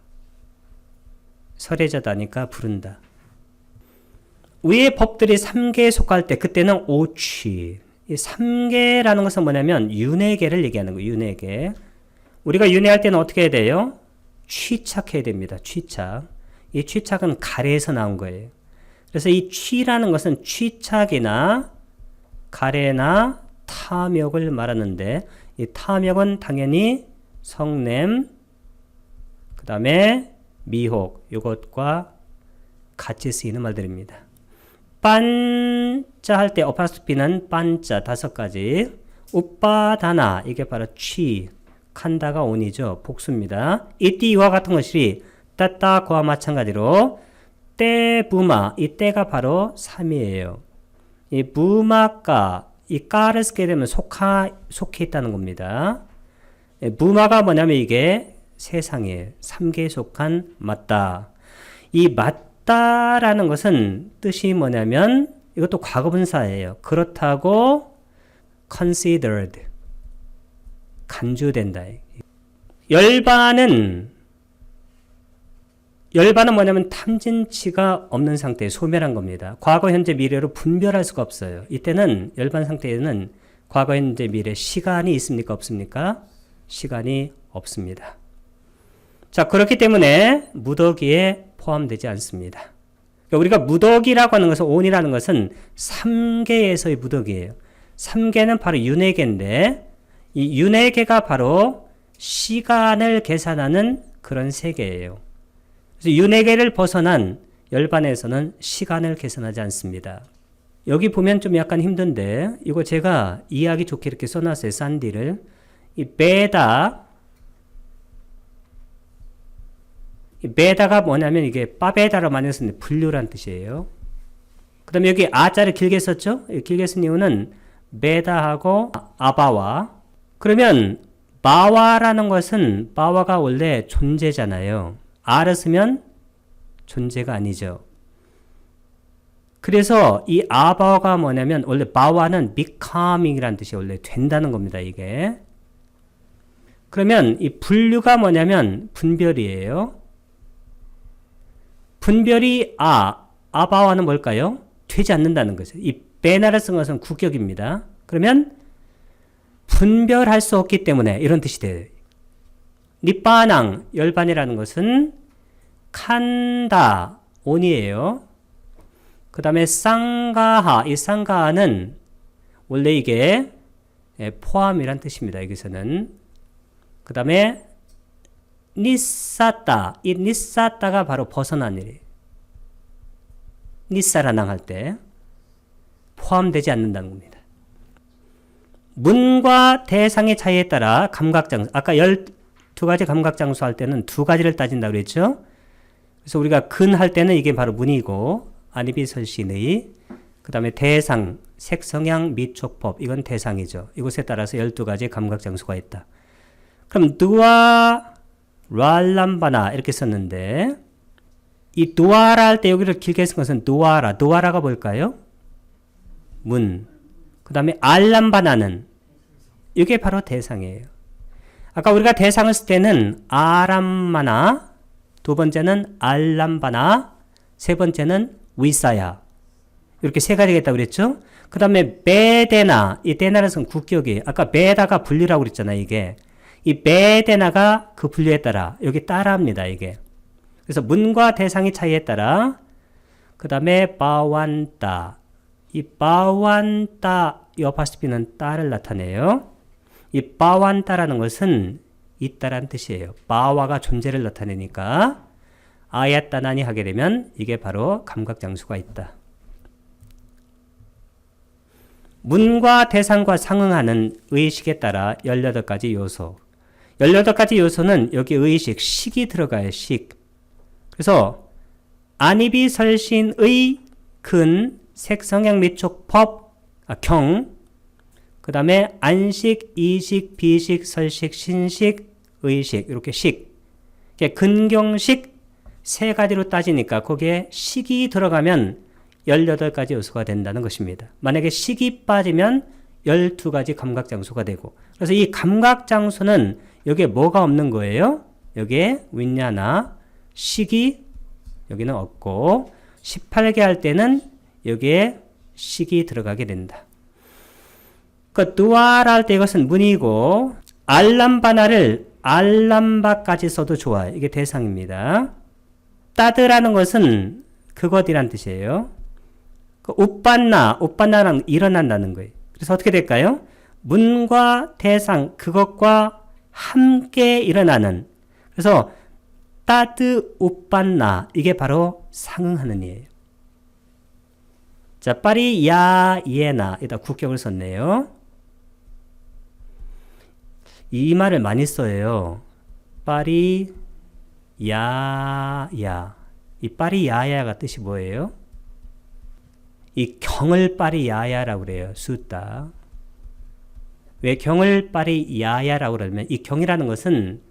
설해져다니까 부른다. 위의 법들이 3개에 속할 때 그때는 오취. 이 3개라는 것은 뭐냐면 윤회계를 얘기하는 거예요. 윤회계. 우리가 윤회할 때는 어떻게 해야 돼요? 취착해야 됩니다. 취착. 이 취착은 가래에서 나온 거예요. 그래서 이 취라는 것은 취착이나 가래나 탐욕을 말하는데 이 탐욕은 당연히 성냄, 그 다음에 미혹, 이것과 같이 쓰이는 말들입니다. 빤자 할 때 어파스토피는 빤자 5가지. 우빠다나 이게 바로 취, 칸다가 온이죠. 복수입니다. 이띠 이와 같은 것이 따따과 마찬가지로 때부마 이 때가 바로 3이에요. 이 부마가 이 까를 쓰게 되면 속해 있다는 겁니다. 부마가 뭐냐면 이게 세상이에요. 3개에 속한 맞다. 이 맞다라는 것은 뜻이 뭐냐면 이것도 과거분사예요. 그렇다고 considered 간주된다. 열반은 뭐냐면 탐진치가 없는 상태에 소멸한 겁니다. 과거, 현재, 미래로 분별할 수가 없어요. 이때는 열반 상태에는 과거, 현재, 미래 시간이 있습니까? 없습니까? 시간이 없습니다. 자, 그렇기 때문에 무더기에 포함되지 않습니다. 그러니까 우리가 무더기라고 하는 것은 온이라는 것은 3개에서의 무더기예요. 3개는 바로 윤회계인데 이 윤회계가 바로 시간을 계산하는 그런 세계예요. 그래서 윤회계를 벗어난 열반에서는 시간을 계산하지 않습니다. 여기 보면 좀 약간 힘든데 이거 제가 이해하기 좋게 이렇게 써놨어요. 산디를. 이 베다가 뭐냐면 이게 빠베다로 많이 쓰는데 분류란 뜻이에요. 그 다음에 여기 아자를 길게 썼죠? 길게 쓴 이유는 베다하고 아바와. 그러면 바와라는 것은 바와가 원래 존재잖아요. 아를 쓰면 존재가 아니죠. 그래서 이 아바가 뭐냐면 원래 바와는 becoming이라는 뜻이 원래 된다는 겁니다. 이게. 그러면 이 분류가 뭐냐면 분별이에요. 분별이 아바와는 뭘까요? 되지 않는다는 거죠. 이 베나를 쓴 것은 구격입니다. 그러면 분별할 수 없기 때문에 이런 뜻이 돼요. 니빠낭 열반이라는 것은 칸다 온이에요. 그 다음에 쌍가하 이 쌍가하는 원래 이게 포함이란 뜻입니다. 여기서는 그 다음에 니사따 이 니사따가 바로 벗어난 일이에요. 니사라낭 할 때 포함되지 않는다는 겁니다. 문과 대상의 차이에 따라 감각장수 아까 12가지 감각장수 할 때는 2가지를 따진다고 그랬죠. 그래서 우리가 근 할 때는 이게 바로 문이고 아니비설신의 그 다음에 대상 색성향 미촉법 이건 대상이죠. 이것에 따라서 12가지 감각장수가 있다. 그럼 누아 랄람바나 이렇게 썼는데 이 누아라 할 때 여기를 길게 쓴 것은 누아라가 뭘까요? 문. 그 다음에 알람바나는 이게 바로 대상이에요. 아까 우리가 대상을 쓸 때는 아람마나, 두 번째는 알람바나, 세 번째는 위사야. 이렇게 세 가지가 있다고 그랬죠? 그 다음에 메데나, 이 데나는 국격이 아까 메다가 분류라고 그랬잖아요. 이게 이 메데나가 그 분류에 따라 여기 따라합니다. 이게 그래서 문과 대상의 차이에 따라. 그 다음에 바완따, 이 바완따 이 어파스피는 따를 나타내요. 이 바완따라는 것은 있다라는 뜻이에요. 바와가 존재를 나타내니까 아야따나니 하게 되면 이게 바로 감각장수가 있다. 문과 대상과 상응하는 의식에 따라 18가지 요소. 18가지 요소는 여기 의식, 식이 들어가요. 식. 그래서 안입이 설신의 근, 색성향 미촉 법, 경, 그 다음에 안식, 이식, 비식, 설식, 신식, 의식, 이렇게 식. 근경식 세 가지로 따지니까 거기에 식이 들어가면 18가지 요소가 된다는 것입니다. 만약에 식이 빠지면 12가지 감각장소가 되고, 그래서 이 감각장소는 여기에 뭐가 없는 거예요? 여기에 윈냐나, 식이 여기는 없고, 18개 할 때는 여기에 식이 들어가게 된다. 그 두아라 할 때 이것은 문이고, 알람바나를 알람바까지 써도 좋아요. 이게 대상입니다. 따드라는 것은 그것이란 뜻이에요. 그 우빤나랑 일어난다는 거예요. 그래서 어떻게 될까요? 문과 대상, 그것과 함께 일어나는. 그래서 따드 우빤나, 이게 바로 상응하는 이에요. 자, 파리 야예나, 이다 국격을 썼네요. 이 말을 많이 써요. 파리 야야. 이 파리 야야가 뜻이 뭐예요? 이 경을 파리 야야라고 그래요. 수따. 왜 경을 파리 야야라고 그러면 이 경이라는 것은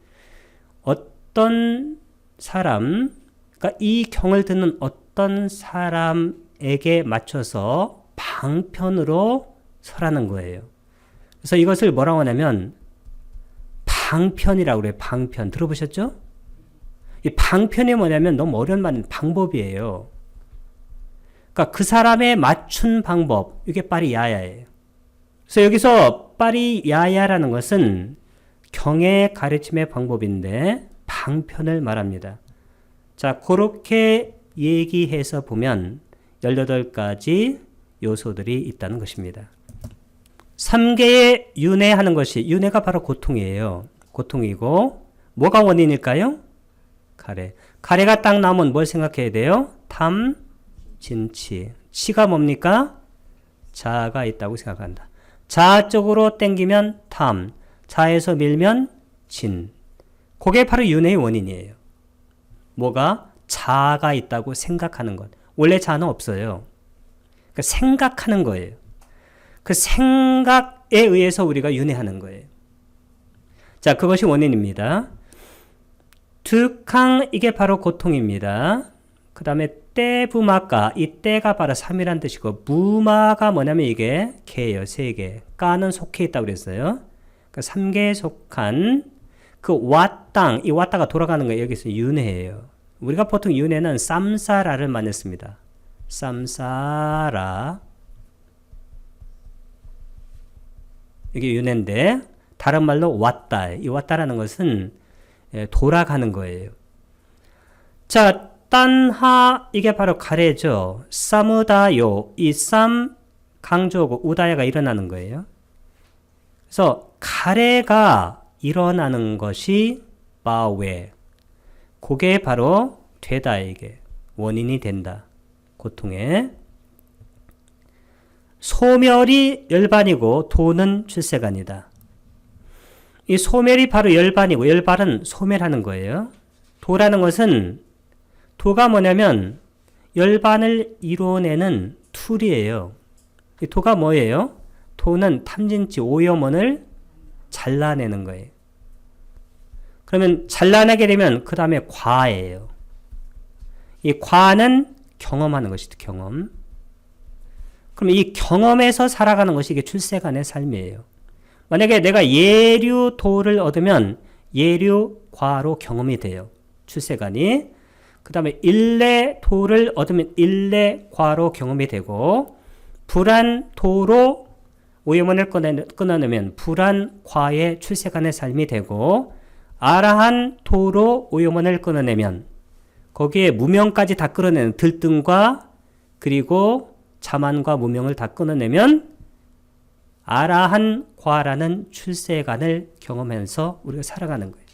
어떤 사람, 그러니까 이 경을 듣는 어떤 사람에게 맞춰서 방편으로 서라는 거예요. 그래서 이것을 뭐라고 하냐면 방편이라고 그래요. 방편. 들어보셨죠? 이 방편이 뭐냐면 너무 어려운 말은 방법이에요. 그러니까 그 사람에 맞춘 방법, 이게 파리야야예요. 그래서 여기서 파리야야라는 것은 경의 가르침의 방법인데 방편을 말합니다. 자, 그렇게 얘기해서 보면 18가지 요소들이 있다는 것입니다. 3개의 윤회하는 것이, 윤회가 바로 고통이에요. 고통이고, 뭐가 원인일까요? 가래. 가래가 딱 나오면 뭘 생각해야 돼요? 탐, 진치. 치가 뭡니까? 자아가 있다고 생각한다. 자아 쪽으로 땡기면 탐, 자에서 밀면 진. 그게 바로 윤회의 원인이에요. 뭐가? 자아가 있다고 생각하는 것. 원래 자아는 없어요. 그러니까 생각하는 거예요. 그 생각에 의해서 우리가 윤회하는 거예요. 자, 그것이 원인입니다. 득항, 이게 바로 고통입니다. 그 다음에 떼부마까, 이 떼가 바로 3이란 뜻이고, 무마가 뭐냐면 이게 개예요. 3개. 까는 속해 있다고 그랬어요. 그 3개에 속한 그 와땅, 이 와따가 돌아가는 거예요. 여기서 윤회예요. 우리가 보통 윤회는 쌈사라를 많이 씁니다. 쌈사라. 이게 윤회인데, 다른 말로 왔다. 이 왔다라는 것은 돌아가는 거예요. 자, 딴하, 이게 바로 가래죠. 사무다요, 이 쌈 강조고 우다야가 일어나는 거예요. 그래서 가래가 일어나는 것이 바웨. 그게 바로 되다, 이게 원인이 된다. 고통에. 소멸이 열반이고 도는 출세간이다. 이 소멸이 바로 열반이고, 열반은 소멸하는 거예요. 도라는 것은, 도가 뭐냐면 열반을 이뤄내는 툴이에요. 이 도가 뭐예요? 도는 탐진치 오염원을 잘라내는 거예요. 그러면 잘라내게 되면 그 다음에 과예요. 이 과는 경험하는 것이죠. 경험. 그럼 이 경험에서 살아가는 것이 이게 출세간의 삶이에요. 만약에 내가 예류도를 얻으면 예류과로 경험이 돼요. 출세간이. 그 다음에 일례도를 얻으면 일례과로 경험이 되고, 불안도로 오염원을 끊어내면 불안과의 출세간의 삶이 되고, 아라한도로 오염원을 끊어내면 거기에 무명까지 다 끌어내는 들등과 그리고 자만과 무명을 다 끊어내면 아라한과라는 출세간을 경험하면서 우리가 살아가는 거예요.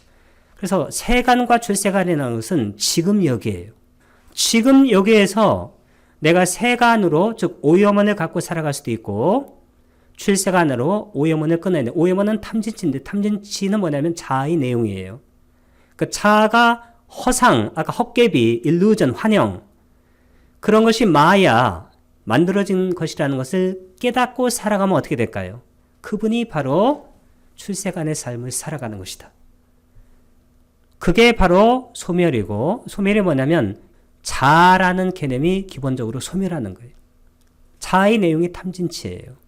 그래서 세간과 출세간이라는 것은 지금 여기에요. 지금 여기에서 내가 세간으로, 즉 오염원을 갖고 살아갈 수도 있고, 출세간으로 오염원을 끊어내는, 오염원은 탐진치인데, 탐진치는 뭐냐면 자의 내용이에요. 그 자가 허상, 아까 헛개비, 일루전, 환영, 그런 것이 마야, 만들어진 것이라는 것을 깨닫고 살아가면 어떻게 될까요? 그분이 바로 출세간의 삶을 살아가는 것이다. 그게 바로 소멸이고, 소멸이 뭐냐면 자라는 개념이 기본적으로 소멸하는 거예요. 자의 내용이 탐진치예요.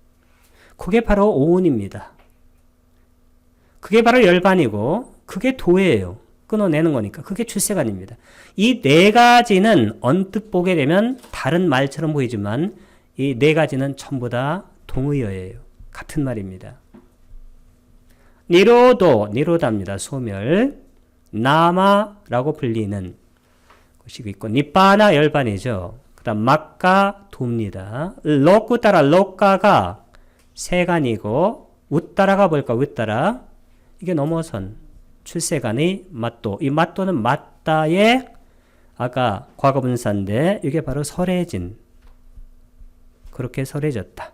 그게 바로 오온입니다. 그게 바로 열반이고, 그게 도예요. 끊어내는 거니까. 그게 출세간입니다. 이 네 가지는 언뜻 보게 되면 다른 말처럼 보이지만 이 네 가지는 전부 다 동의어예요. 같은 말입니다. 니로도, 니로다입니다. 소멸. 나마라고 불리는 것이 있고, 니빠나 열반이죠. 그 다음 막가 도입니다. 록구 따라 록가가 세간이고, 웃따라가 뭘까? 웃따라. 이게 넘어선 출세간의 맞도. 이 맞도는 맞다의 아까 과거분사인데 이게 바로 설해진. 그렇게 설해졌다.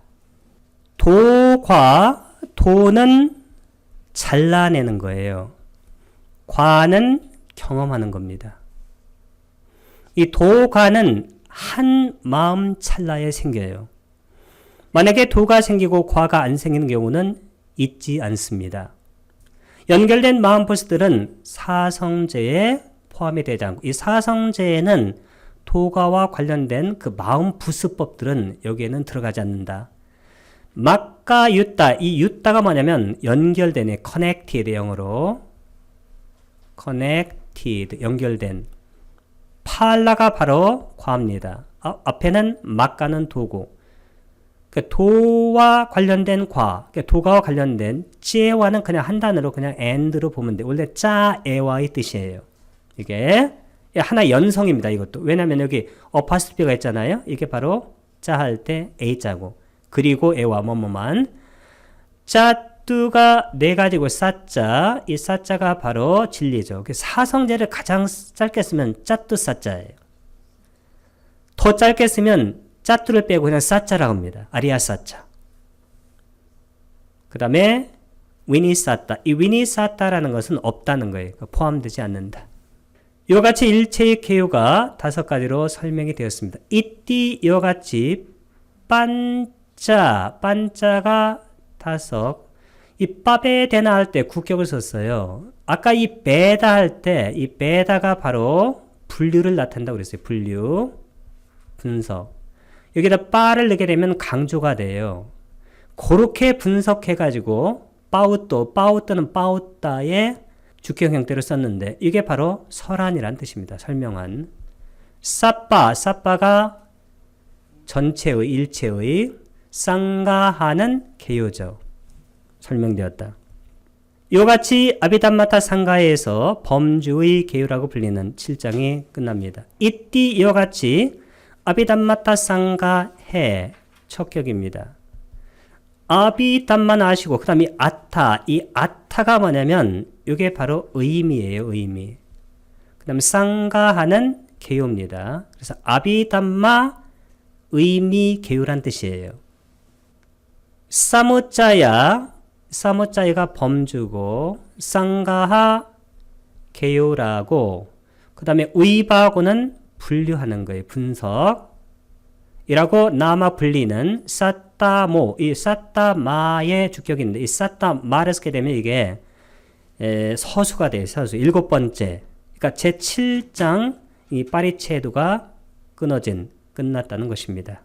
도과, 도는 잘라내는 거예요. 과는 경험하는 겁니다. 이 도과는 한 마음 찰나에 생겨요. 만약에 도가 생기고 과가 안 생기는 경우는 있지 않습니다. 연결된 마음포스들은 사성제에 포함이 되지 않고, 이 사성제에는 도가와 관련된 그 마음 부수법들은 여기에는 들어가지 않는다. 막가 유따, 이 유따가 뭐냐면 연결되네, 커넥티드 영어로. 커넥티드, 연결된. 팔라가 바로 과입니다. 앞에는 막가는 도고, 도와 관련된 과, 도가와 관련된 찌에와는 그냥 한 단어로 그냥 and로 보면 돼. 원래 짜에와의 뜻이에요. 이게 하나 연성입니다. 이것도. 왜냐하면 여기 어파스트피가 있잖아요. 이게 바로 짜 할 때 A자고, 그리고 에와 뭐뭐만. 짜뚜가 네 가지고 싸짜, 이 싸짜가 바로 진리죠. 사성제를 가장 짧게 쓰면 짜뚜 싸짜예요. 더 짧게 쓰면 짜뚜를 빼고 그냥 싸짜라고 합니다. 아리아 싸짜. 그 다음에 위니 싸따. 이 위니 싸따라는 것은 없다는 거예요. 포함되지 않는다. 이와 같이 일체의 개요가 5가지로 설명이 되었습니다. 이띠 이와 같이 빤짜, 빤짜가 5. 이 빠베데나 할 때 국격을 썼어요. 아까 이 베다 할 때 이 베다가 바로 분류를 나타낸다고 그랬어요. 분류, 분석. 여기다 빠를 넣게 되면 강조가 돼요. 그렇게 분석해가지고 빠우또는 빠우따의 주격 형태로 썼는데 이게 바로 설한이란 뜻입니다. 설명한. 싸빠가 전체의, 일체의, 쌍가하는 개요죠. 설명되었다. 이같이 아비담마타 상가에서 범주의 개요라고 불리는 7장이 끝납니다. 이띠 이와 같이 아비담마타 상가해 척격입니다. 아비담만 아시고 그 다음에 아타, 이 아타가 뭐냐면 이게 바로 의미예요. 의미. 그 다음에 상가하는 개요입니다. 그래서 아비담마 의미 개요란 뜻이에요. 사무짜야가 범주고 상가하 개요라고, 그 다음에 의바고는 분류하는 거예요. 분석. 이라고 남아 불리는 사따모, 이 사따마의 주격인데, 이 사따마를 쓰게 되면 이게 서수가 돼요. 서수. 7번째. 그러니까 제7장 이 파리체도가 끝났다는 것입니다.